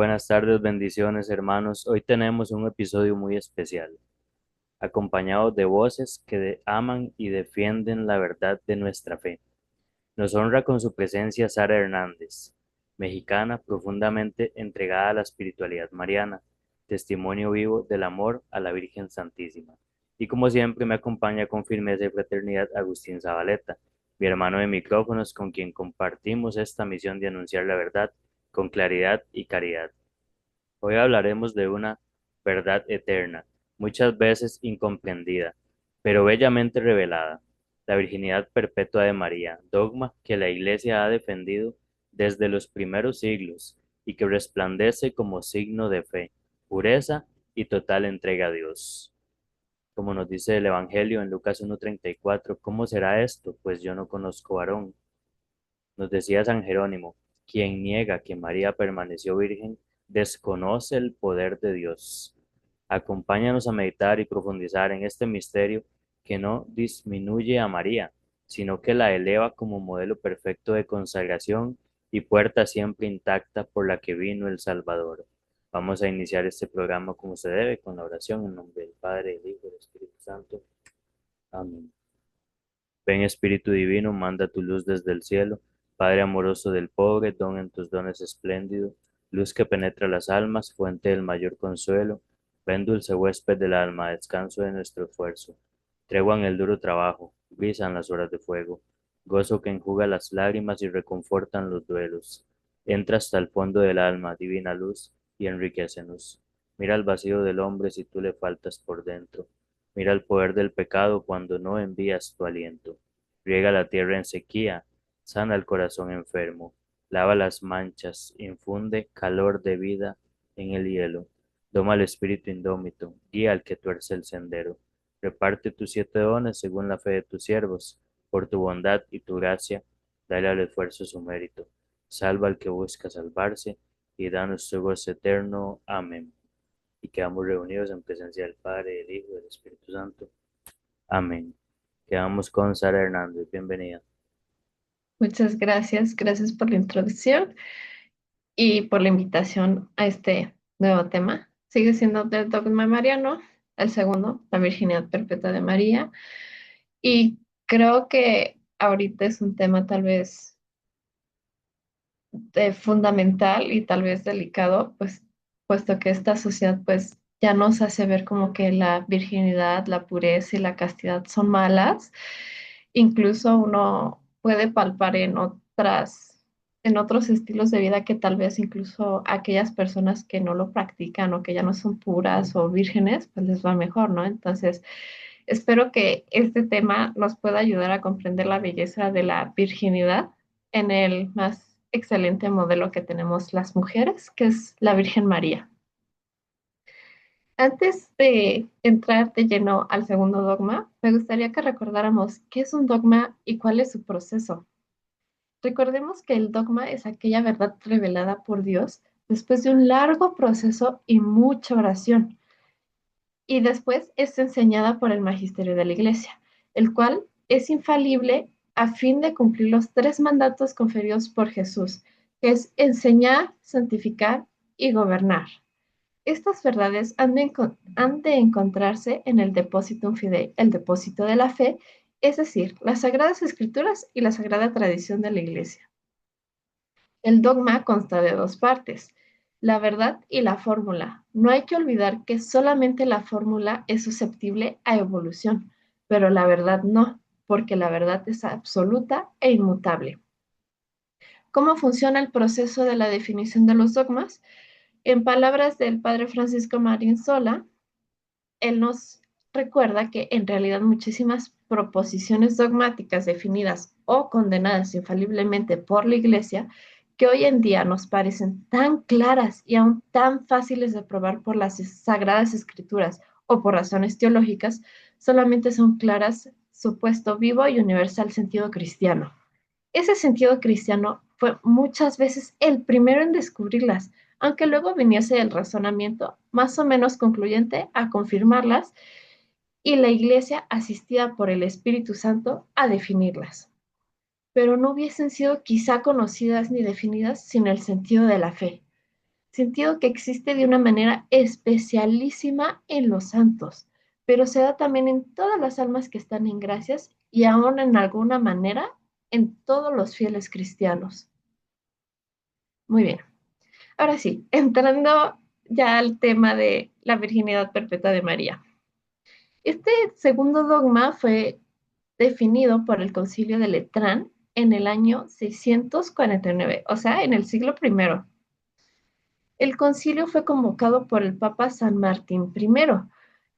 Buenas tardes, bendiciones, hermanos. Hoy tenemos un episodio muy especial, acompañado de voces que aman y defienden la verdad de nuestra fe. Nos honra con su presencia Sara Hernández, mexicana profundamente entregada a la espiritualidad mariana, testimonio vivo del amor a la Virgen Santísima. Y como siempre me acompaña con firmeza y fraternidad Agustín Zabaleta, mi hermano de micrófonos con quien compartimos esta misión de anunciar la verdad con claridad y caridad. Hoy hablaremos de una verdad eterna, muchas veces incomprendida, pero bellamente revelada, la virginidad perpetua de María, dogma que la Iglesia ha defendido desde los primeros siglos y que resplandece como signo de fe, pureza y total entrega a Dios. Como nos dice el Evangelio en Lucas 1:34, ¿cómo será esto? Pues yo no conozco varón. Nos decía San Jerónimo, quien niega que María permaneció virgen, desconoce el poder de Dios. Acompáñanos a meditar y profundizar en este misterio que no disminuye a María, sino que la eleva como modelo perfecto de consagración y puerta siempre intacta por la que vino el Salvador. Vamos a iniciar este programa como se debe, con la oración en nombre del Padre, del Hijo y del Espíritu Santo. Amén. Ven Espíritu Divino, manda tu luz desde el cielo, Padre amoroso del pobre, don en tus dones espléndido, luz que penetra las almas, fuente del mayor consuelo, ven dulce huésped del alma, descanso de nuestro esfuerzo, tregua en el duro trabajo, brisa en las horas de fuego, gozo que enjuga las lágrimas y reconfortan los duelos. Entra hasta el fondo del alma, divina luz, y enriquecenos. Mira el vacío del hombre si tú le faltas por dentro. Mira el poder del pecado cuando no envías tu aliento. Riega la tierra en sequía, sana el corazón enfermo, lava las manchas, infunde calor de vida en el hielo. Doma al espíritu indómito, guía al que tuerce el sendero. Reparte tus 7 dones según la fe de tus siervos. Por tu bondad y tu gracia, dale al esfuerzo su mérito. Salva al que busca salvarse y danos tu gozo eterno. Amén. Y quedamos reunidos en presencia del Padre, del Hijo y del Espíritu Santo. Amén. Quedamos con Sara Hernández. Bienvenida. Muchas gracias, gracias por la introducción y por la invitación a este nuevo tema. Sigue siendo del dogma mariano, el segundo, la virginidad perpetua de María, y creo que ahorita es un tema tal vez fundamental y tal vez delicado, pues puesto que esta sociedad pues ya nos hace ver como que la virginidad, la pureza y la castidad son malas. Incluso uno puede palpar en otros estilos de vida que tal vez incluso aquellas personas que no lo practican o que ya no son puras o vírgenes, pues les va mejor, ¿no? Entonces, espero que este tema nos pueda ayudar a comprender la belleza de la virginidad en el más excelente modelo que tenemos las mujeres, que es la Virgen María. Antes de entrar de lleno al segundo dogma, me gustaría que recordáramos qué es un dogma y cuál es su proceso. Recordemos que el dogma es aquella verdad revelada por Dios después de un largo proceso y mucha oración, y después es enseñada por el magisterio de la Iglesia, el cual es infalible a fin de cumplir los 3 mandatos conferidos por Jesús, que es enseñar, santificar y gobernar. Estas verdades han de encontrarse en el depositum fidei, el depósito de la fe, es decir, las sagradas escrituras y la sagrada tradición de la Iglesia. El dogma consta de 2 partes, la verdad y la fórmula. No hay que olvidar que solamente la fórmula es susceptible a evolución, pero la verdad no, porque la verdad es absoluta e inmutable. ¿Cómo funciona el proceso de la definición de los dogmas? En palabras del padre Francisco Marín Sola, él nos recuerda que en realidad muchísimas proposiciones dogmáticas definidas o condenadas infaliblemente por la Iglesia, que hoy en día nos parecen tan claras y aún tan fáciles de probar por las sagradas escrituras o por razones teológicas, solamente son claras supuesto vivo y universal sentido cristiano. Ese sentido cristiano fue muchas veces el primero en descubrirlas, aunque luego viniese el razonamiento más o menos concluyente a confirmarlas y la Iglesia asistida por el Espíritu Santo a definirlas. Pero no hubiesen sido quizá conocidas ni definidas sin el sentido de la fe. sentido que existe de una manera especialísima en los santos, pero se da también en todas las almas que están en gracias y aún en alguna manera en todos los fieles cristianos. Muy bien. Ahora sí, entrando ya al tema de la virginidad perpetua de María. Este segundo dogma fue definido por el Concilio de Letrán en el año 649, o sea, en el siglo I. El concilio fue convocado por el Papa San Martín I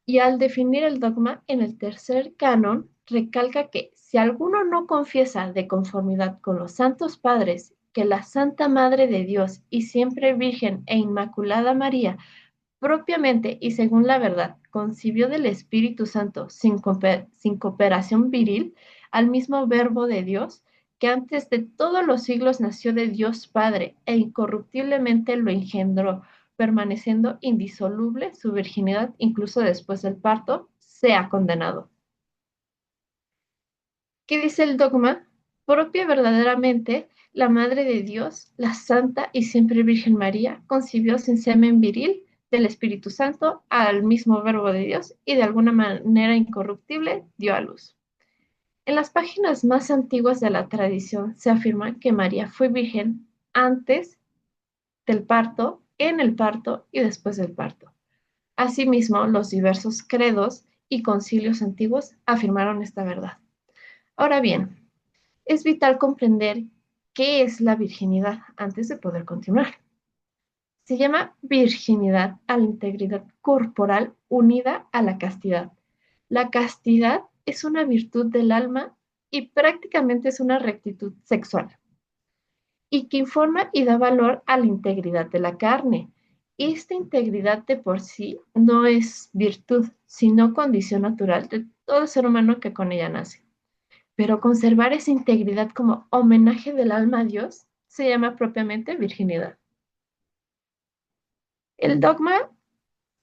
y al definir el dogma en el tercer canon, recalca que si alguno no confiesa de conformidad con los santos padres que la Santa Madre de Dios y siempre Virgen e Inmaculada María propiamente y según la verdad, concibió del Espíritu Santo sin cooperación viril al mismo Verbo de Dios, que antes de todos los siglos nació de Dios Padre e incorruptiblemente lo engendró, permaneciendo indisoluble su virginidad incluso después del parto, sea condenado. ¿Qué dice el dogma? Propia verdaderamente la Madre de Dios, la Santa y siempre Virgen María, concibió sin semen viril del Espíritu Santo al mismo Verbo de Dios y de alguna manera incorruptible dio a luz. En las páginas más antiguas de la tradición se afirma que María fue virgen antes del parto, en el parto y después del parto. Asimismo, los diversos credos y concilios antiguos afirmaron esta verdad. Ahora bien, es vital comprender qué es la virginidad antes de poder continuar. Se llama virginidad a la integridad corporal unida a la castidad. La castidad es una virtud del alma y prácticamente es una rectitud sexual y que informa y da valor a la integridad de la carne. Esta integridad de por sí no es virtud, sino condición natural de todo ser humano que con ella nace. Pero conservar esa integridad como homenaje del alma a Dios se llama propiamente virginidad. El dogma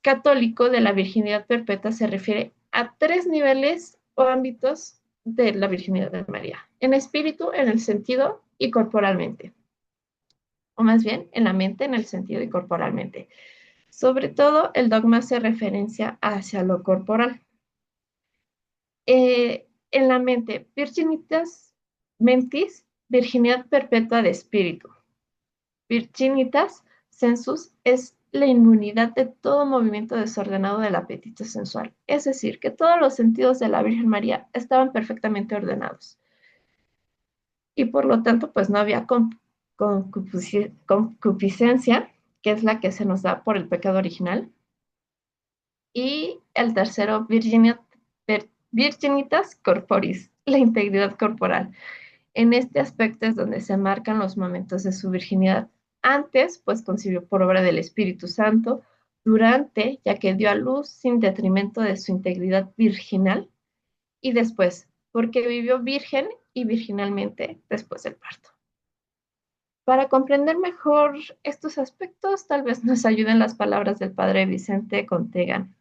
católico de la virginidad perpetua se refiere a tres niveles o ámbitos de la virginidad de María, en espíritu, en el sentido y corporalmente, o más bien en la mente, en el sentido y corporalmente. Sobre todo, el dogma hace referencia hacia lo corporal. En la mente, virginitas mentis, virginidad perpetua de espíritu. Virginitas sensus es la inmunidad de todo movimiento desordenado del apetito sensual. Es decir, que todos los sentidos de la Virgen María estaban perfectamente ordenados. Y por lo tanto, pues no había concupiscencia, que es la que se nos da por el pecado original. Y el tercero, virginitas corporis, la integridad corporal. En este aspecto es donde se marcan los momentos de su virginidad. Antes, pues concibió por obra del Espíritu Santo, durante, ya que dio a luz sin detrimento de su integridad virginal, y después, porque vivió virgen y virginalmente después del parto. Para comprender mejor estos aspectos, tal vez nos ayuden las palabras del padre Vicente Contegan.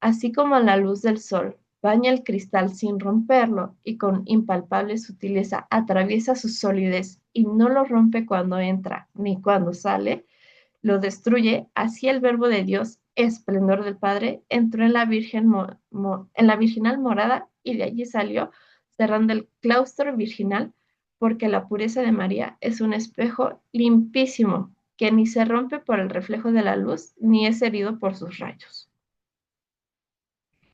Así como la luz del sol baña el cristal sin romperlo y con impalpable sutileza atraviesa su solidez y no lo rompe cuando entra ni cuando sale, lo destruye, así el verbo de Dios, esplendor del Padre, entró en la, en la virginal morada y de allí salió, cerrando el claustro virginal, porque la pureza de María es un espejo limpísimo que ni se rompe por el reflejo de la luz ni es herido por sus rayos.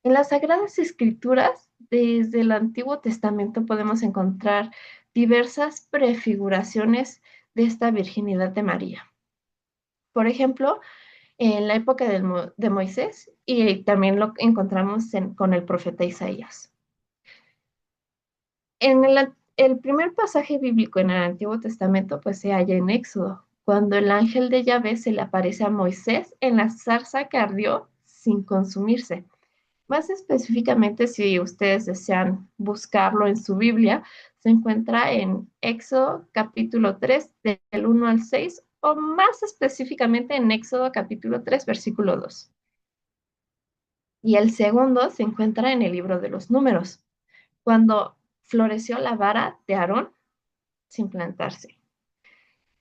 En las Sagradas Escrituras, desde el Antiguo Testamento, podemos encontrar diversas prefiguraciones de esta virginidad de María. Por ejemplo, en la época de Moisés y también lo encontramos con el profeta Isaías. En el primer pasaje bíblico en el Antiguo Testamento pues se halla en Éxodo, cuando el ángel de Yahvé se le aparece a Moisés en la zarza que ardió sin consumirse. Más específicamente, si ustedes desean buscarlo en su Biblia, se encuentra en Éxodo capítulo 3, del 1 al 6, o más específicamente en Éxodo capítulo 3, versículo 2. Y el segundo se encuentra en el libro de los Números, cuando floreció la vara de Aarón sin plantarse.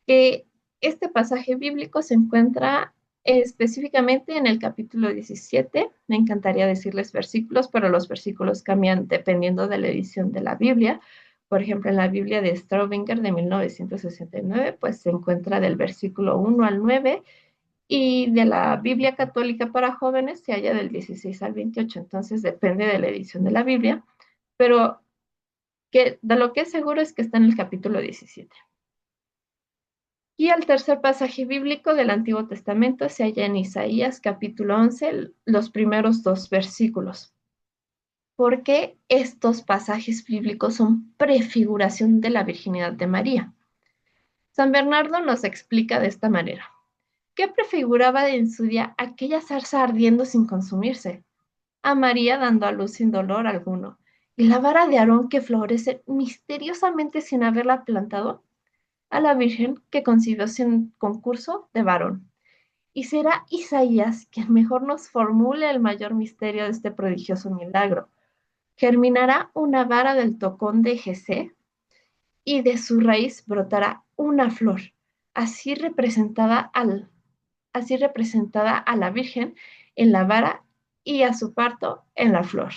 Que Este pasaje bíblico se encuentra específicamente en el capítulo 17. Me encantaría decirles versículos, pero los versículos cambian dependiendo de la edición de la Biblia. Por ejemplo, en la Biblia de Straubinger de 1969, pues se encuentra del versículo 1 al 9, y de la Biblia católica para jóvenes se halla del 16 al 28. Entonces depende de la edición de la Biblia, pero de lo que es seguro es que está en el capítulo 17. Y el tercer pasaje bíblico del Antiguo Testamento se halla en Isaías capítulo 11, los primeros dos versículos. Porque estos pasajes bíblicos son prefiguración de la virginidad de María. San Bernardo nos explica de esta manera: ¿qué prefiguraba en su día aquella zarza ardiendo sin consumirse? A María dando a luz sin dolor alguno, y la vara de Aarón que florece misteriosamente sin haberla plantado, a la Virgen que concibió sin concurso de varón. Y será Isaías quien mejor nos formule el mayor misterio de este prodigioso milagro. Germinará una vara del tocón de Jesé, y de su raíz brotará una flor, así representada, así representada a la Virgen en la vara y a su parto en la flor.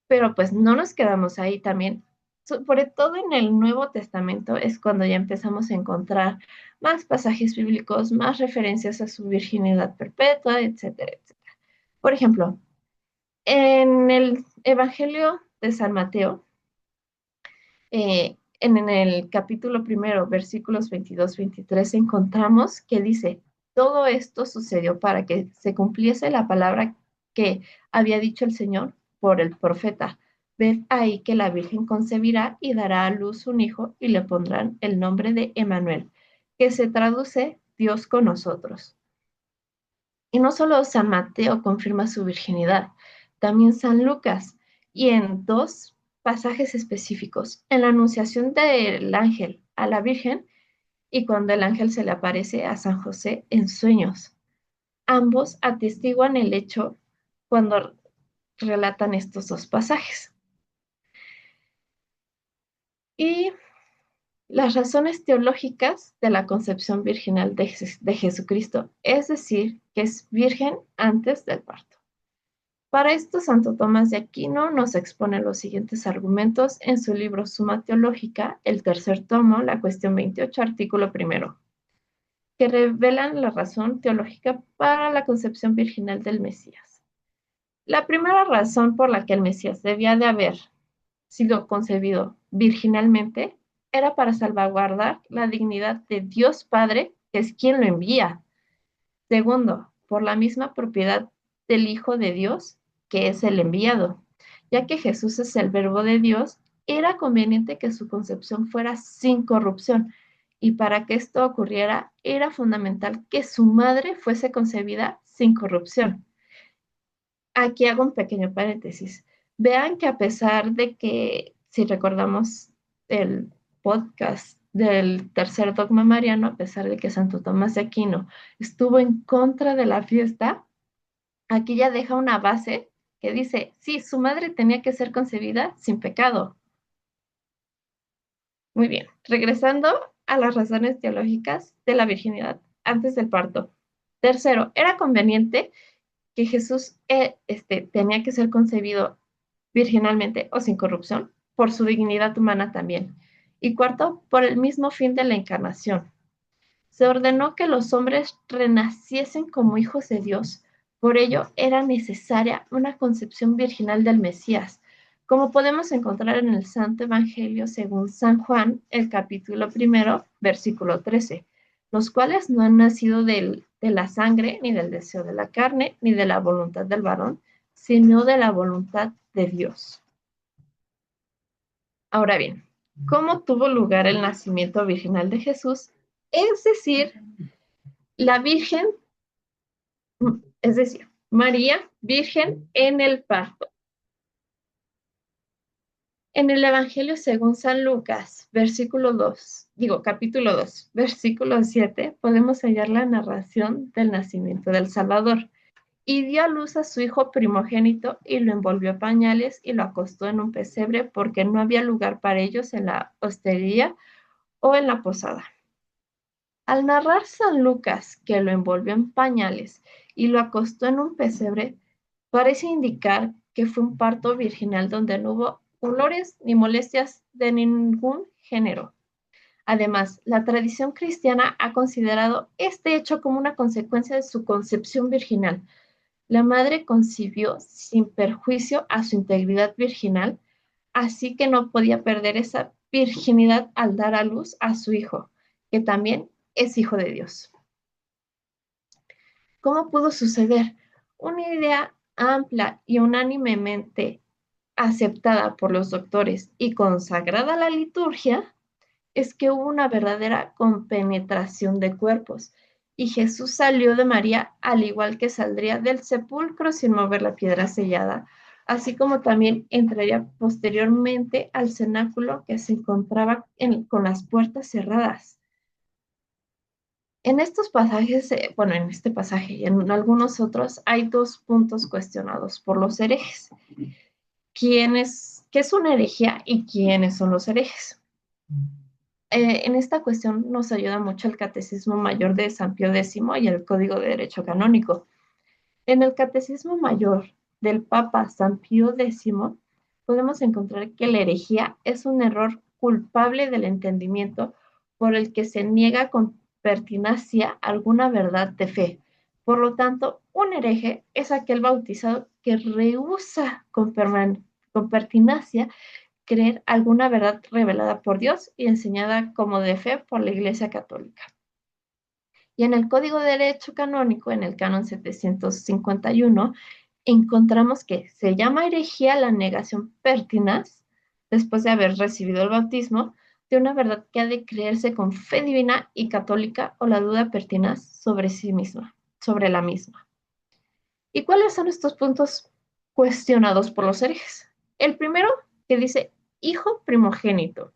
Pero pues no nos quedamos ahí también. Sobre todo en el Nuevo Testamento es cuando ya empezamos a encontrar más pasajes bíblicos, más referencias a su virginidad perpetua, etcétera, etcétera. Por ejemplo, en el Evangelio de San Mateo, en el capítulo primero, versículos 22-23, encontramos que dice: todo esto sucedió para que se cumpliese la palabra que había dicho el Señor por el profeta. Ved ahí que la Virgen concebirá y dará a luz un hijo y le pondrán el nombre de Emmanuel, que se traduce Dios con nosotros. Y no solo San Mateo confirma su virginidad, también San Lucas, y en dos pasajes específicos: en la anunciación del ángel a la Virgen y cuando el ángel se le aparece a San José en sueños. Ambos atestiguan el hecho cuando relatan estos dos pasajes. Y las razones teológicas de la concepción virginal de Jesucristo, es decir, que es virgen antes del parto. Para esto, Santo Tomás de Aquino nos expone los siguientes argumentos en su libro Suma Teológica, el tercer tomo, la cuestión 28, artículo primero, que revelan la razón teológica para la concepción virginal del Mesías. La primera razón por la que el Mesías debía de haber sido concebido virginalmente era para salvaguardar la dignidad de Dios Padre, que es quien lo envía. Segundo, por la misma propiedad del Hijo de Dios, que es el enviado. Ya que Jesús es el Verbo de Dios, era conveniente que su concepción fuera sin corrupción. Y para que esto ocurriera, era fundamental que su madre fuese concebida sin corrupción. Aquí hago un pequeño paréntesis. Vean que a pesar de que, si recordamos el podcast del tercer dogma mariano, a pesar de que Santo Tomás de Aquino estuvo en contra de la fiesta, aquí ya deja una base que dice: sí, su madre tenía que ser concebida sin pecado. Muy bien, regresando a las razones teológicas de la virginidad antes del parto. Tercero, era conveniente que Jesús tenía que ser concebido virginalmente o sin corrupción, por su dignidad humana también. Y cuarto, por el mismo fin de la encarnación. Se ordenó que los hombres renaciesen como hijos de Dios. Por ello era necesaria una concepción virginal del Mesías, como podemos encontrar en el Santo Evangelio según San Juan, el capítulo primero, versículo 13, los cuales no han nacido de la sangre, ni del deseo de la carne, ni de la voluntad del varón, sino de la voluntad de Dios. Ahora bien, ¿cómo tuvo lugar el nacimiento virginal de Jesús? Es decir, la Virgen, es decir, María, Virgen en el parto. En el Evangelio según San Lucas, capítulo 2, versículo 7, podemos hallar la narración del nacimiento del Salvador. Y dio a luz a su hijo primogénito y lo envolvió en pañales y lo acostó en un pesebre porque no había lugar para ellos en la hostería o en la posada. Al narrar San Lucas que lo envolvió en pañales y lo acostó en un pesebre, parece indicar que fue un parto virginal donde no hubo dolores ni molestias de ningún género. Además, la tradición cristiana ha considerado este hecho como una consecuencia de su concepción virginal. La madre concibió sin perjuicio a su integridad virginal, así que no podía perder esa virginidad al dar a luz a su hijo, que también es hijo de Dios. ¿Cómo pudo suceder? Una idea amplia y unánimemente aceptada por los doctores y consagrada a la liturgia es que hubo una verdadera compenetración de cuerpos y Jesús salió de María al igual que saldría del sepulcro sin mover la piedra sellada, así como también entraría posteriormente al cenáculo que se encontraba con las puertas cerradas. En estos pasajes, bueno, en este pasaje y en algunos otros, hay dos puntos cuestionados por los herejes. ¿Qué es una herejía y quiénes son los herejes? En esta cuestión nos ayuda mucho el Catecismo Mayor de San Pío X y el Código de Derecho Canónico. En el Catecismo Mayor del Papa San Pío X podemos encontrar que la herejía es un error culpable del entendimiento por el que se niega con pertinacia alguna verdad de fe. Por lo tanto, un hereje es aquel bautizado que rehúsa con pertinacia creer alguna verdad revelada por Dios y enseñada como de fe por la Iglesia Católica. Y en el Código de Derecho Canónico, en el Canon 751, encontramos que se llama herejía la negación pertinaz, después de haber recibido el bautismo, de una verdad que ha de creerse con fe divina y católica o la duda pertinaz sobre sí misma, sobre la misma. ¿Y cuáles son estos puntos cuestionados por los herejes? El primero, que dice hijo primogénito.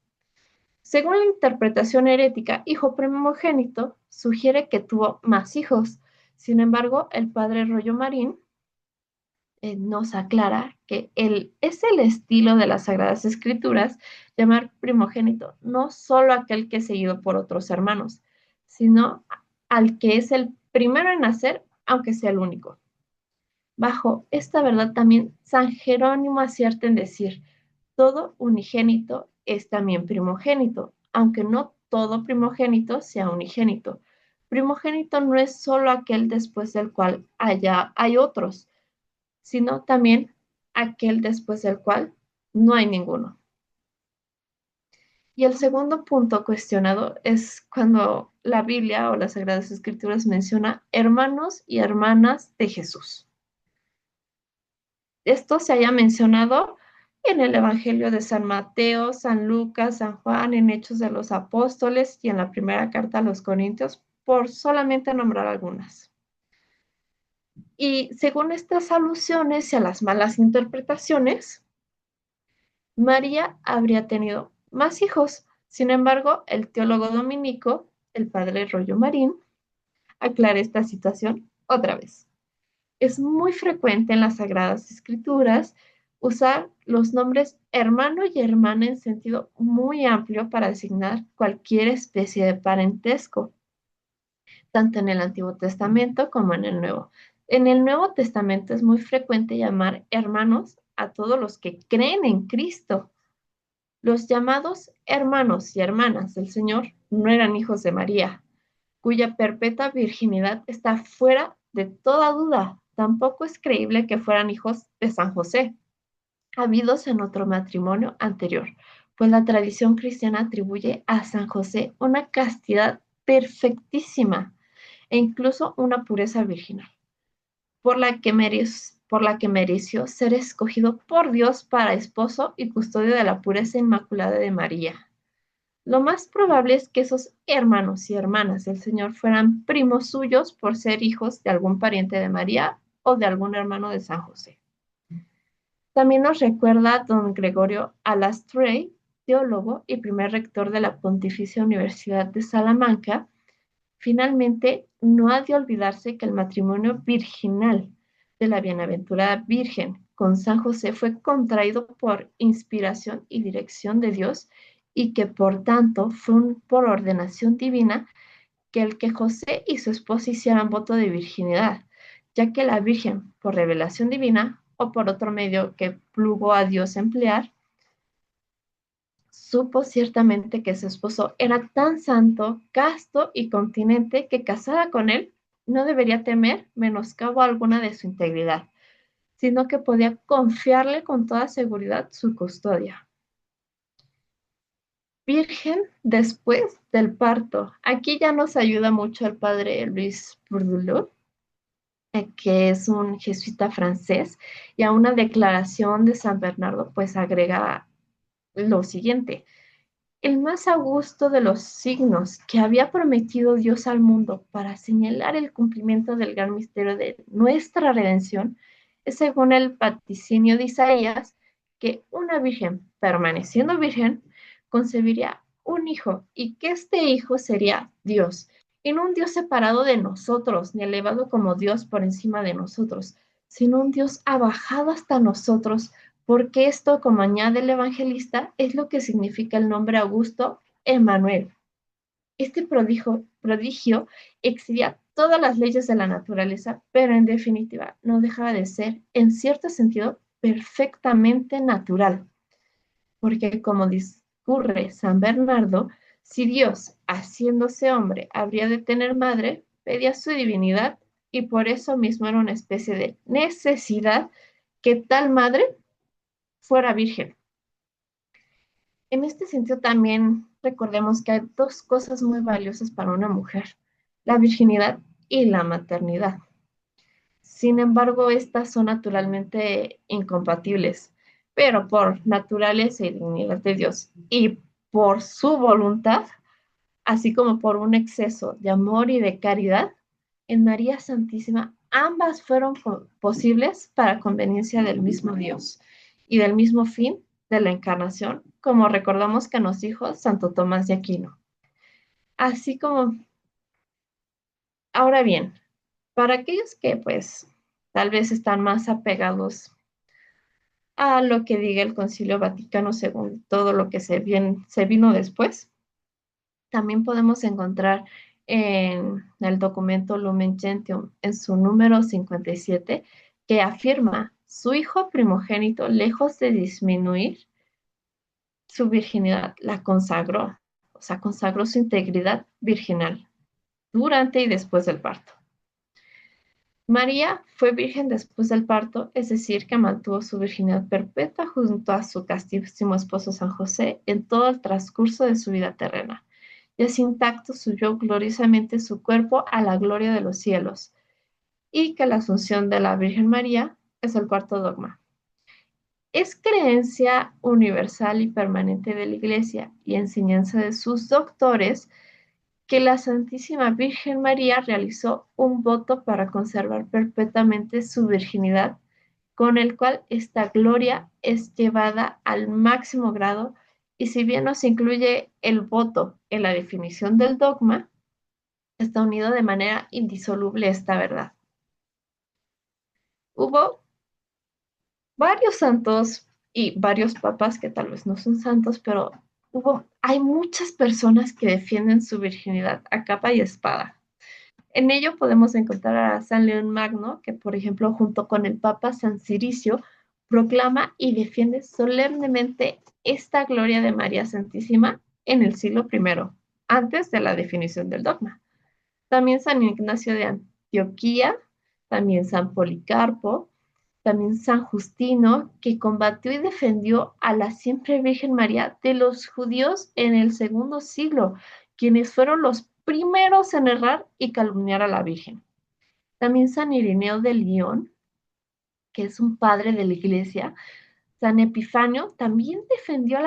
Según la interpretación herética, hijo primogénito sugiere que tuvo más hijos. Sin embargo, el padre Rollo Marín nos aclara que es el estilo de las Sagradas Escrituras llamar primogénito no solo aquel que es seguido por otros hermanos, sino al que es el primero en nacer, aunque sea el único. Bajo esta verdad también San Jerónimo acierta en decir, todo unigénito es también primogénito, aunque no todo primogénito sea unigénito. Primogénito no es solo aquel después del cual hay otros, sino también aquel después del cual no hay ninguno. Y el segundo punto cuestionado es cuando la Biblia o las Sagradas Escrituras menciona hermanos y hermanas de Jesús. Esto se haya mencionado en el Evangelio de San Mateo, San Lucas, San Juan, en Hechos de los Apóstoles y en la primera carta a los Corintios, por solamente nombrar algunas. Y según estas alusiones y a las malas interpretaciones, María habría tenido más hijos. Sin embargo, el teólogo dominico, el padre Rollo Marín, aclara esta situación otra vez. Es muy frecuente en las Sagradas Escrituras usar los nombres hermano y hermana en sentido muy amplio para designar cualquier especie de parentesco, tanto en el Antiguo Testamento como en el Nuevo. En el Nuevo Testamento es muy frecuente llamar hermanos a todos los que creen en Cristo. Los llamados hermanos y hermanas del Señor no eran hijos de María, cuya perpetua virginidad está fuera de toda duda. Tampoco es creíble que fueran hijos de San José, habidos en otro matrimonio anterior, pues la tradición cristiana atribuye a San José una castidad perfectísima e incluso una pureza virginal, por la que mereció ser escogido por Dios para esposo y custodio de la pureza inmaculada de María. Lo más probable es que esos hermanos y hermanas del Señor fueran primos suyos por ser hijos de algún pariente de María o de algún hermano de San José. También nos recuerda don Gregorio Alastrey, teólogo y primer rector de la Pontificia Universidad de Salamanca. Finalmente, no ha de olvidarse que el matrimonio virginal de la bienaventurada Virgen con San José fue contraído por inspiración y dirección de Dios y que por tanto fue por ordenación divina que José y su esposa hicieran voto de virginidad, ya que la Virgen, por revelación divina o por otro medio que plugo a Dios emplear, supo ciertamente que su esposo era tan santo, casto y continente que casada con él no debería temer menoscabo alguna de su integridad, sino que podía confiarle con toda seguridad su custodia. Virgen después del parto. Aquí ya nos ayuda mucho el padre Luis Bourdieu, que es un jesuita francés, y a una declaración de San Bernardo, pues agrega lo siguiente. El más augusto de los signos que había prometido Dios al mundo para señalar el cumplimiento del gran misterio de nuestra redención es, según el vaticinio de Isaías, que una virgen, permaneciendo virgen, concebiría un hijo y que este hijo sería Dios, y no un Dios separado de nosotros, ni elevado como Dios por encima de nosotros, sino un Dios abajado hasta nosotros, porque esto, como añade el evangelista, es lo que significa el nombre Augusto, Emmanuel. Este prodigio excedía todas las leyes de la naturaleza, pero en definitiva no dejaba de ser, en cierto sentido, perfectamente natural, porque como discurre San Bernardo, si Dios, haciéndose hombre, habría de tener madre, pedía su divinidad y por eso mismo era una especie de necesidad que tal madre fuera virgen. En este sentido también recordemos que hay dos cosas muy valiosas para una mujer, la virginidad y la maternidad. Sin embargo, estas son naturalmente incompatibles, pero por naturaleza y dignidad de Dios y por su voluntad, así como por un exceso de amor y de caridad, en María Santísima ambas fueron posibles para conveniencia del mismo Dios y del mismo fin de la encarnación, como recordamos que nos dijo Santo Tomás de Aquino. Así como, ahora bien, para aquellos que pues tal vez están más apegados a lo que diga el Concilio Vaticano según todo lo que se vino después, también podemos encontrar en el documento Lumen Gentium, en su número 57, que afirma, su hijo primogénito, lejos de disminuir su virginidad, la consagró, o sea, consagró su integridad virginal durante y después del parto. María fue virgen después del parto, es decir, que mantuvo su virginidad perpetua junto a su castísimo esposo San José en todo el transcurso de su vida terrena. Y así intacto subió gloriosamente su cuerpo a la gloria de los cielos, y que la asunción de la Virgen María es el cuarto dogma. Es creencia universal y permanente de la Iglesia y enseñanza de sus doctores que la Santísima Virgen María realizó un voto para conservar perpetuamente su virginidad, con el cual esta gloria es llevada al máximo grado, y si bien no se incluye el voto en la definición del dogma, está unido de manera indisoluble a esta verdad. Hubo varios santos y varios papas que tal vez no son santos, pero hay muchas personas que defienden su virginidad a capa y espada. En ello podemos encontrar a San León Magno, que por ejemplo, junto con el Papa San Ciricio, proclama y defiende solemnemente esta gloria de María Santísima en el siglo I, antes de la definición del dogma. También San Ignacio de Antioquía, también San Policarpo, también San Justino, que combatió y defendió a la siempre Virgen María de los judíos en el segundo siglo, quienes fueron los primeros en errar y calumniar a la Virgen. También San Irineo de León, que es un padre de la iglesia. San Epifanio también defendió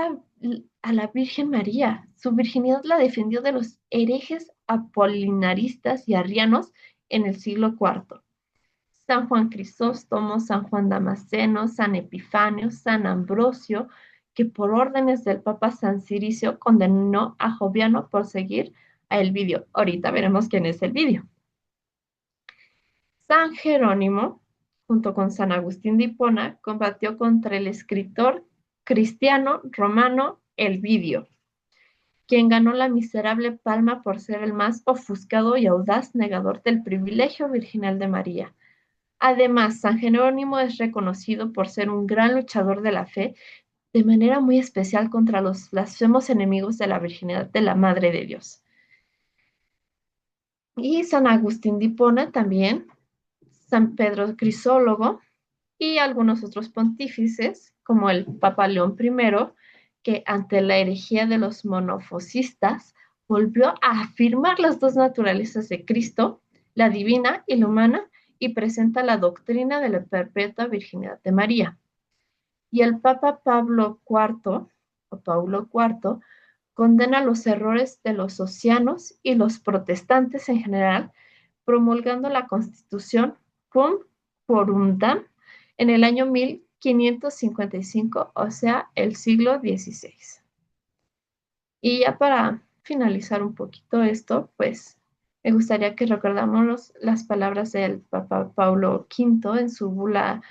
a la Virgen María. Su virginidad la defendió de los herejes apolinaristas y arrianos en el siglo IV. San Juan Crisóstomo, San Juan Damasceno, San Epifanio, San Ambrosio, que por órdenes del Papa San Ciricio condenó a Joviano por seguir a Elvidio. Ahorita veremos quién es Elvidio. San Jerónimo, junto con San Agustín de Hipona, combatió contra el escritor cristiano romano Elvidio. quien ganó la miserable palma por ser el más ofuscado y audaz negador del privilegio virginal de María. Además, San Jerónimo es reconocido por ser un gran luchador de la fe, de manera muy especial contra los blasfemos enemigos de la virginidad de la Madre de Dios. Y San Agustín de Hipona también, San Pedro Crisólogo y algunos otros pontífices, como el Papa León I, que ante la herejía de los monofosistas volvió a afirmar las dos naturalezas de Cristo, la divina y la humana, y presenta la doctrina de la perpetua virginidad de María. Y el Papa Pablo IV, o Paulo IV, condena los errores de los socianos y los protestantes en general, promulgando la Constitución Cum Corundam en el año 1555, o sea, el siglo XVI. Y ya para finalizar un poquito esto, pues me gustaría que recordáramos las palabras del Papa Paulo V en su bula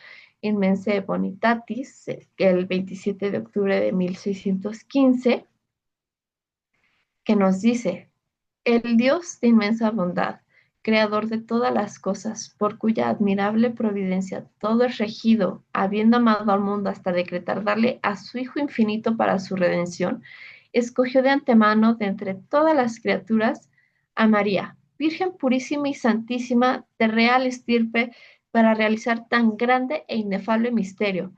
Inmense Bonitatis, el 27 de octubre de 1615, que nos dice: el Dios de inmensa bondad, creador de todas las cosas, por cuya admirable providencia todo es regido, habiendo amado al mundo hasta decretar darle a su Hijo infinito para su redención, escogió de antemano de entre todas las criaturas a María, Virgen purísima y santísima, de real estirpe, para realizar tan grande e inefable misterio.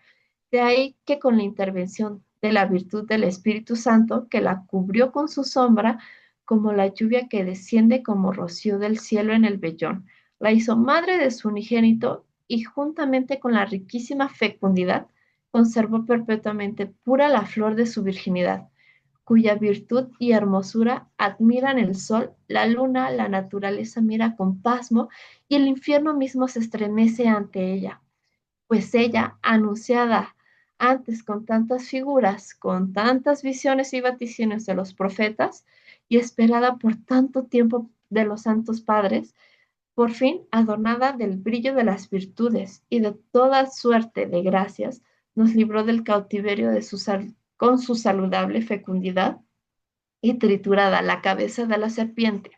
De ahí que con la intervención de la virtud del Espíritu Santo, que la cubrió con su sombra, como la lluvia que desciende como rocío del cielo en el vellón, la hizo madre de su unigénito y juntamente con la riquísima fecundidad, conservó perpetuamente pura la flor de su virginidad, cuya virtud y hermosura admiran el sol, la luna, la naturaleza mira con pasmo y el infierno mismo se estremece ante ella, pues ella, anunciada antes con tantas figuras, con tantas visiones y vaticinios de los profetas, y esperada por tanto tiempo de los santos padres, por fin adornada del brillo de las virtudes y de toda suerte de gracias, nos libró del cautiverio de con su saludable fecundidad y triturada la cabeza de la serpiente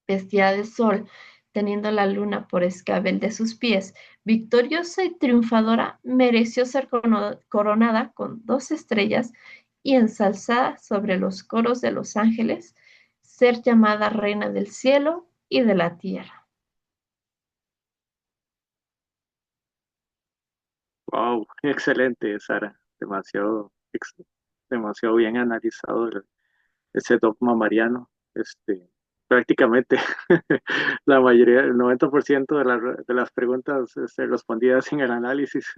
vestida de sol, teniendo la luna por escabel de sus pies, victoriosa y triunfadora, mereció ser coronada con 2 estrellas y ensalzada sobre los coros de los ángeles, ser llamada reina del cielo y de la tierra. Wow, excelente, Sara. Demasiado bien analizado ese dogma mariano. Prácticamente la mayoría, el 90% de las preguntas respondidas en el análisis.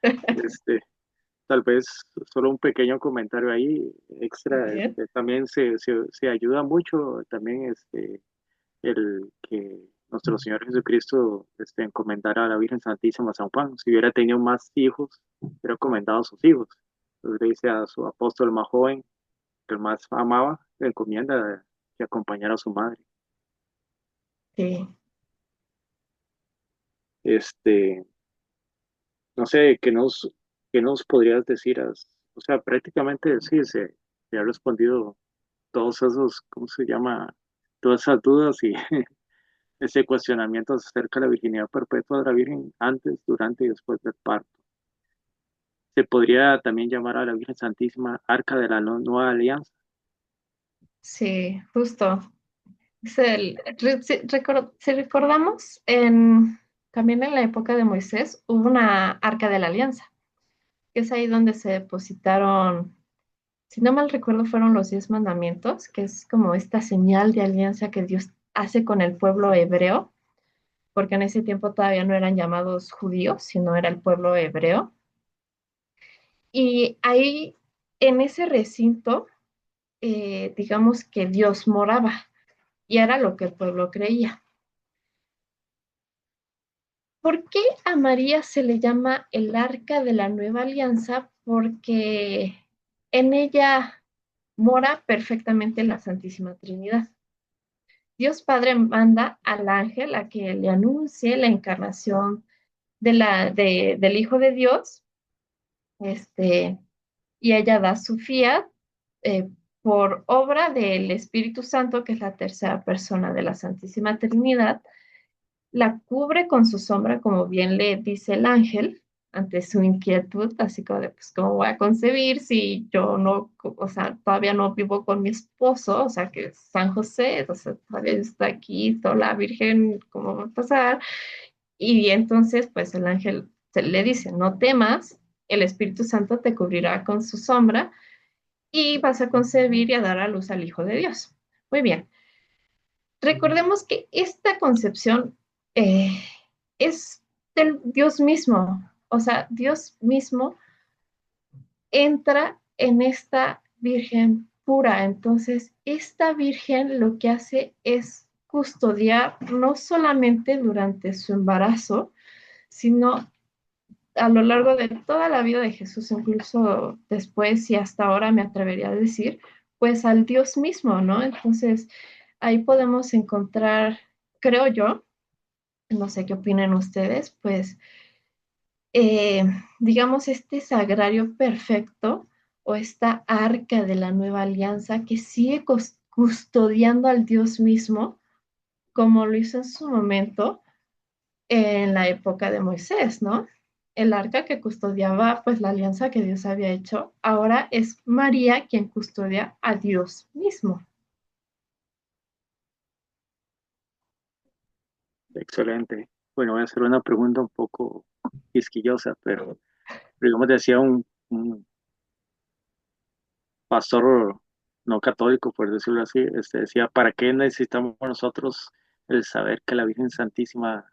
Este, Tal vez solo un pequeño comentario ahí extra. Bien, También se ayuda mucho también el que nuestro Señor Jesucristo encomendara a la Virgen Santísima a San Juan. Si hubiera tenido más hijos, hubiera encomendado a sus hijos. Entonces le dice a su apóstol más joven, que el más amaba, le encomienda que acompañara a su madre. sí. Este, no sé, qué nos podrías decir? O sea, prácticamente sí, se ha respondido todos esos, ¿cómo se llama? Todas esas dudas y ese cuestionamiento acerca de la virginidad perpetua de la Virgen antes, durante y después del parto. Se podría también llamar a la Virgen Santísima Arca de la Nueva Alianza. Sí, justo. Si recordamos, también en la época de Moisés hubo una arca de la alianza, que es ahí donde se depositaron, si no mal recuerdo, fueron los 10 mandamientos, que es como esta señal de alianza que Dios hace con el pueblo hebreo, porque en ese tiempo todavía no eran llamados judíos, sino era el pueblo hebreo. Y ahí, en ese recinto, digamos que Dios moraba, y era lo que el pueblo creía. ¿Por qué a María se le llama el arca de la nueva alianza? Porque en ella mora perfectamente la Santísima Trinidad. Dios Padre manda al ángel a que le anuncie la encarnación del Hijo de Dios, este, y ella da su fiat, eh, por obra del Espíritu Santo, que es la tercera persona de la Santísima Trinidad, la cubre con su sombra, como bien le dice el ángel, ante su inquietud, así como de, pues, ¿cómo voy a concebir si yo no, o sea, todavía no vivo con mi esposo, o sea, que es San José, o sea, todavía está aquí, sola, virgen, ¿cómo va a pasar? Y entonces, pues el ángel le dice, no temas, el Espíritu Santo te cubrirá con su sombra y vas a concebir y a dar a luz al Hijo de Dios. Muy bien. Recordemos que esta concepción eh, es del Dios mismo, o sea, Dios mismo entra en esta virgen pura. Entonces, esta virgen lo que hace es custodiar no solamente durante su embarazo, sino a lo largo de toda la vida de Jesús, incluso después y hasta ahora me atrevería a decir, pues al Dios mismo, ¿no? Entonces, ahí podemos encontrar, creo yo, no sé qué opinan ustedes, pues, eh, digamos, este sagrario perfecto o esta arca de la nueva alianza que sigue custodiando al Dios mismo, como lo hizo en su momento en la época de Moisés, ¿no? El arca que custodiaba pues la alianza que Dios había hecho, ahora es María quien custodia a Dios mismo. Excelente. Bueno, voy a hacer una pregunta un poco quisquillosa, pero digamos decía un pastor no católico, por decirlo así, decía, ¿para qué necesitamos nosotros el saber que la Virgen Santísima,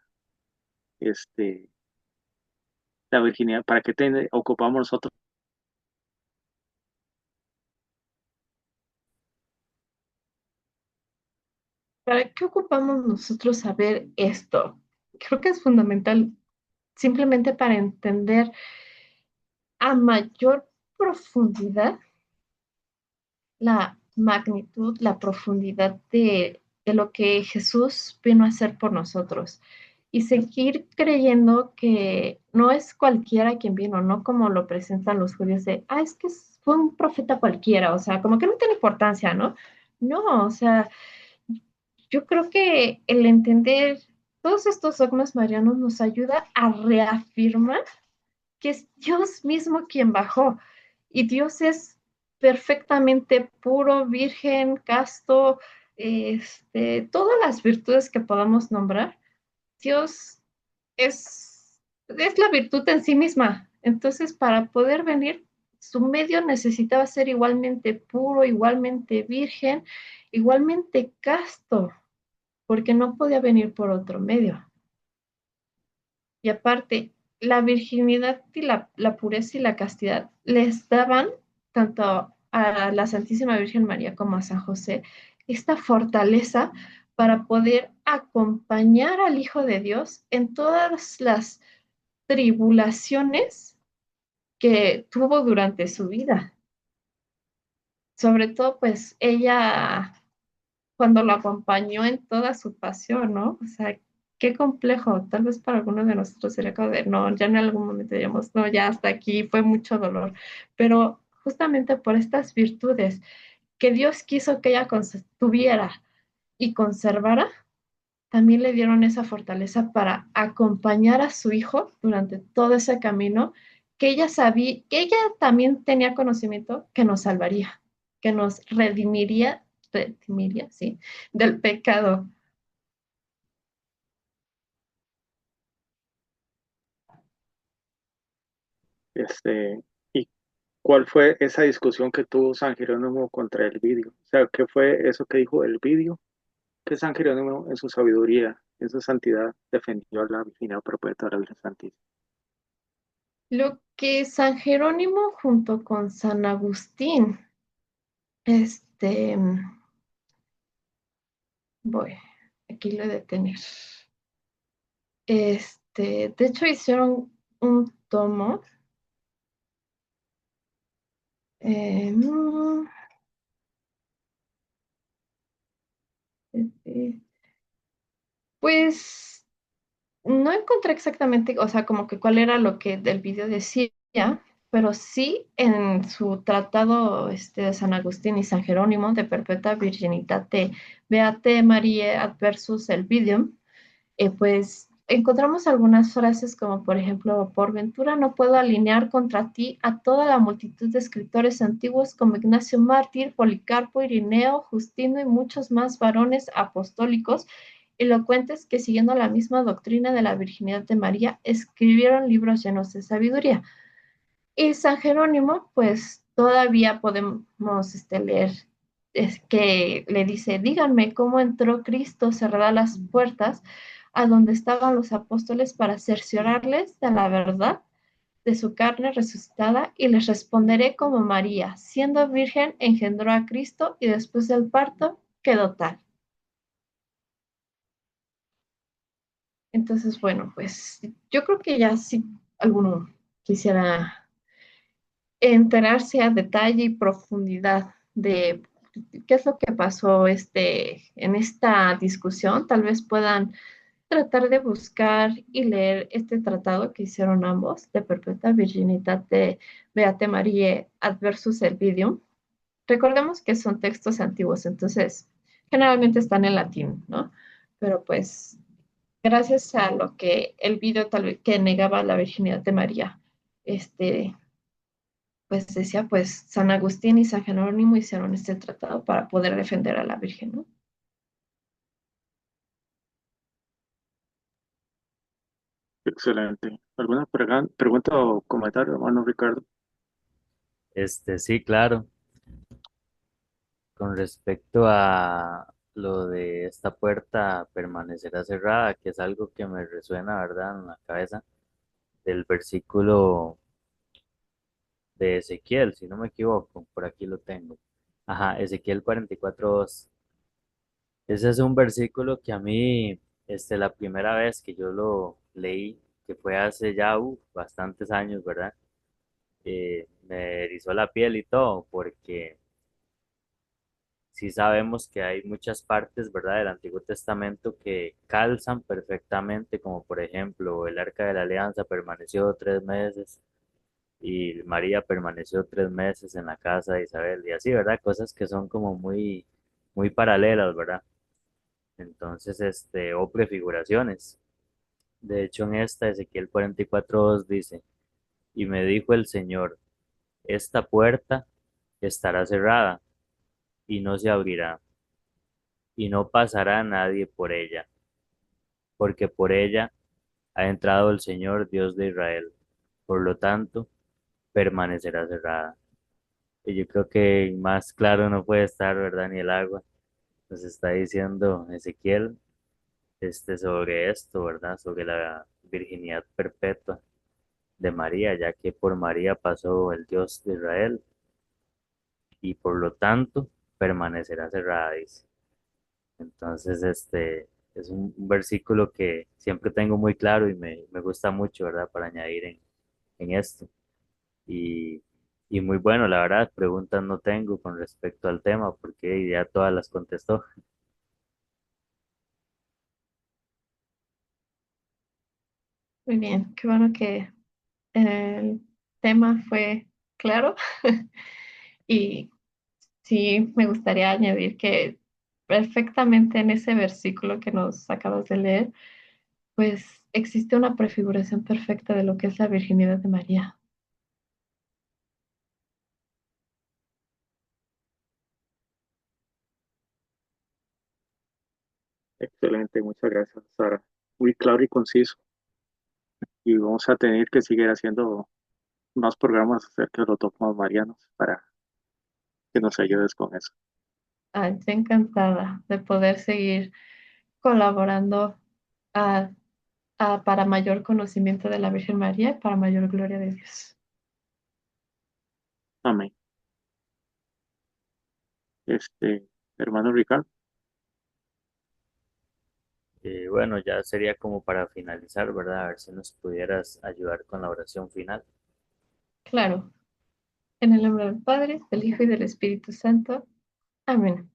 este, la virginidad, para qué ocupamos nosotros? ¿Para qué ocupamos nosotros saber esto? Creo que es fundamental simplemente para entender a mayor profundidad la magnitud, la profundidad de lo que Jesús vino a hacer por nosotros y seguir creyendo que no es cualquiera quien vino, no como lo presentan los judíos de, es que fue un profeta cualquiera, o sea, como que no tiene importancia, ¿no? No, o sea, yo creo que el entender todos estos dogmas marianos nos ayuda a reafirmar que es Dios mismo quien bajó. Y Dios es perfectamente puro, virgen, casto, todas las virtudes que podamos nombrar. Dios es la virtud en sí misma. Entonces, para poder venir, su medio necesitaba ser igualmente puro, igualmente virgen, igualmente casto, porque no podía venir por otro medio. Y aparte, la virginidad y la pureza y la castidad les daban tanto a la Santísima Virgen María como a San José esta fortaleza para poder acompañar al Hijo de Dios en todas las tribulaciones que tuvo durante su vida. Sobre todo, pues ella cuando lo acompañó en toda su pasión, ¿no? O sea, qué complejo. Tal vez para algunos de nosotros sería como de, no, ya en algún momento diríamos, no, ya hasta aquí fue mucho dolor. Pero justamente por estas virtudes que Dios quiso que ella tuviera y conservara, también le dieron esa fortaleza para acompañar a su hijo durante todo ese camino que ella sabía, que ella también tenía conocimiento que nos salvaría, que nos redimiría, sí, del pecado. ¿Y cuál fue esa discusión que tuvo San Jerónimo contra el vídeo? O sea, ¿qué fue eso que dijo el vídeo? Que San Jerónimo en su sabiduría, en su santidad, defendió a la virginidad perpetua de la Virgen Santísima. Lo que San Jerónimo junto con San Agustín, este, voy, aquí lo he de tener. De hecho hicieron un tomo. No, este, pues no encontré exactamente, o sea, como que cuál era lo que del video decía, pero sí en su tratado de San Agustín y San Jerónimo de Perpetua Virginitate Beate Mariae Adversus Elvidium, pues encontramos algunas frases como por ejemplo, por ventura no puedo alinear contra ti a toda la multitud de escritores antiguos como Ignacio Mártir, Policarpo, Irineo, Justino y muchos más varones apostólicos elocuentes que siguiendo la misma doctrina de la virginidad de María escribieron libros llenos de sabiduría. Y San Jerónimo, pues todavía podemos leer es que le dice, díganme cómo entró Cristo cerradas las puertas a donde estaban los apóstoles para cerciorarles de la verdad de su carne resucitada y les responderé como María, siendo virgen, engendró a Cristo y después del parto quedó tal. Entonces, bueno, pues yo creo que ya si alguno quisiera enterarse a detalle y profundidad de qué es lo que pasó en esta discusión, tal vez puedan tratar de buscar y leer este tratado que hicieron ambos de Perpetua Virginidad de Beate Marie Adversus Elvidium. Recordemos que son textos antiguos, entonces generalmente están en latín, ¿no? Pero pues gracias a lo que el video tal vez que negaba la virginidad de María, este, pues decía, pues San Agustín y San Jerónimo hicieron este tratado para poder defender a la Virgen, ¿no? Excelente. ¿Alguna pregunta o comentario, hermano Ricardo? Sí, claro. Con respecto a lo de esta puerta permanecerá cerrada, que es algo que me resuena, ¿verdad?, en la cabeza del versículo de Ezequiel, si no me equivoco, por aquí lo tengo. Ajá, Ezequiel 44:2. Ese es un versículo que a mí, la primera vez que yo lo leí, que fue hace ya bastantes años, ¿verdad? Me erizó la piel y todo, porque sí sabemos que hay muchas partes, ¿verdad?, del Antiguo Testamento que calzan perfectamente, como por ejemplo, el Arca de la Alianza permaneció 3 meses y María permaneció 3 meses en la casa de Isabel, y así, ¿verdad? Cosas que son como muy, muy paralelas, ¿verdad? Entonces, o prefiguraciones. De hecho, en esta, Ezequiel 44:2 dice, y me dijo el Señor, esta puerta estará cerrada y no se abrirá, y no pasará nadie por ella, porque por ella ha entrado el Señor Dios de Israel. Por lo tanto, permanecerá cerrada. Y yo creo que más claro no puede estar, ¿verdad? Ni el agua. Nos está diciendo Ezequiel, sobre esto, ¿verdad? Sobre la virginidad perpetua de María, ya que por María pasó el Dios de Israel y por lo tanto permanecerá cerrada, dice. Entonces, es un versículo que siempre tengo muy claro y me gusta mucho, ¿verdad? Para añadir en esto. Y, y muy bueno, la verdad, preguntas no tengo con respecto al tema porque ya todas las contestó. Muy bien, qué bueno que el tema fue claro. Y sí, me gustaría añadir que perfectamente en ese versículo que nos acabas de leer, pues existe una prefiguración perfecta de lo que es la virginidad de María. Excelente, muchas gracias, Sara. Muy claro y conciso. Y vamos a tener que seguir haciendo más programas acerca de los dogmas marianos para que nos ayudes con eso. Ay, estoy encantada de poder seguir colaborando a- para mayor conocimiento de la Virgen María y para mayor gloria de Dios. Amén. Este, hermano Ricardo, Bueno, ya sería como para finalizar, ¿verdad? A ver si nos pudieras ayudar con la oración final. Claro, en el nombre del Padre, del Hijo y del Espíritu Santo. Amén.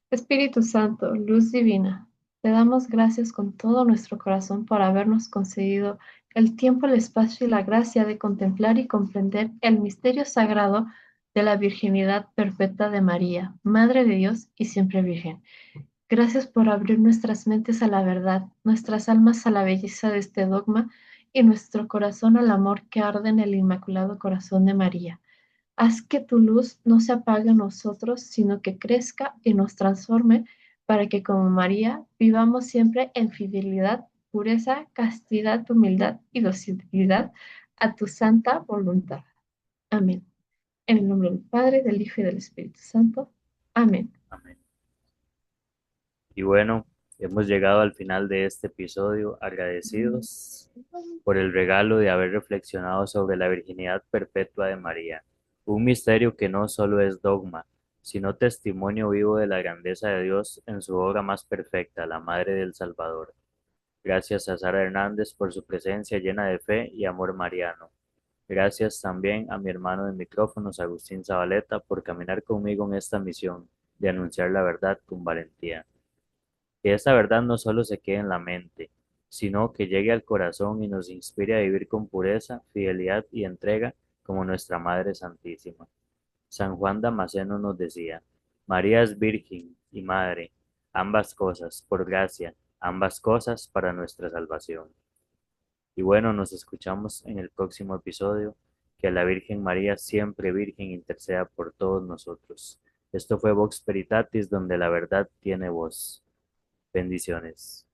Espíritu Santo, luz divina, Te damos gracias con todo nuestro corazón por habernos concedido el tiempo, el espacio y la gracia de contemplar y comprender el misterio sagrado de la virginidad perpetua de María, Madre de Dios y siempre Virgen. Gracias por abrir nuestras mentes a la verdad, nuestras almas a la belleza de este dogma y nuestro corazón al amor que arde en el Inmaculado Corazón de María. Haz que tu luz no se apague en nosotros, sino que crezca y nos transforme para que como María vivamos siempre en fidelidad, pureza, castidad, humildad y docilidad a tu santa voluntad. Amén. En el nombre del Padre, del Hijo y del Espíritu Santo. Amén. Amén. Y bueno, hemos llegado al final de este episodio, agradecidos por el regalo de haber reflexionado sobre la virginidad perpetua de María, un misterio que no solo es dogma, sino testimonio vivo de la grandeza de Dios en su obra más perfecta, la Madre del Salvador. Gracias a Sara Hernández por su presencia llena de fe y amor mariano. Gracias también a mi hermano de micrófonos, Agustín Zabaleta, por caminar conmigo en esta misión de anunciar la verdad con valentía. Que esta verdad no solo se quede en la mente, sino que llegue al corazón y nos inspire a vivir con pureza, fidelidad y entrega como nuestra Madre Santísima. San Juan Damasceno nos decía, María es Virgen y Madre, ambas cosas, por gracia, ambas cosas para nuestra salvación. Y bueno, nos escuchamos en el próximo episodio. Que la Virgen María, siempre Virgen, interceda por todos nosotros. Esto fue Vox Veritatis, donde la verdad tiene voz. Bendiciones.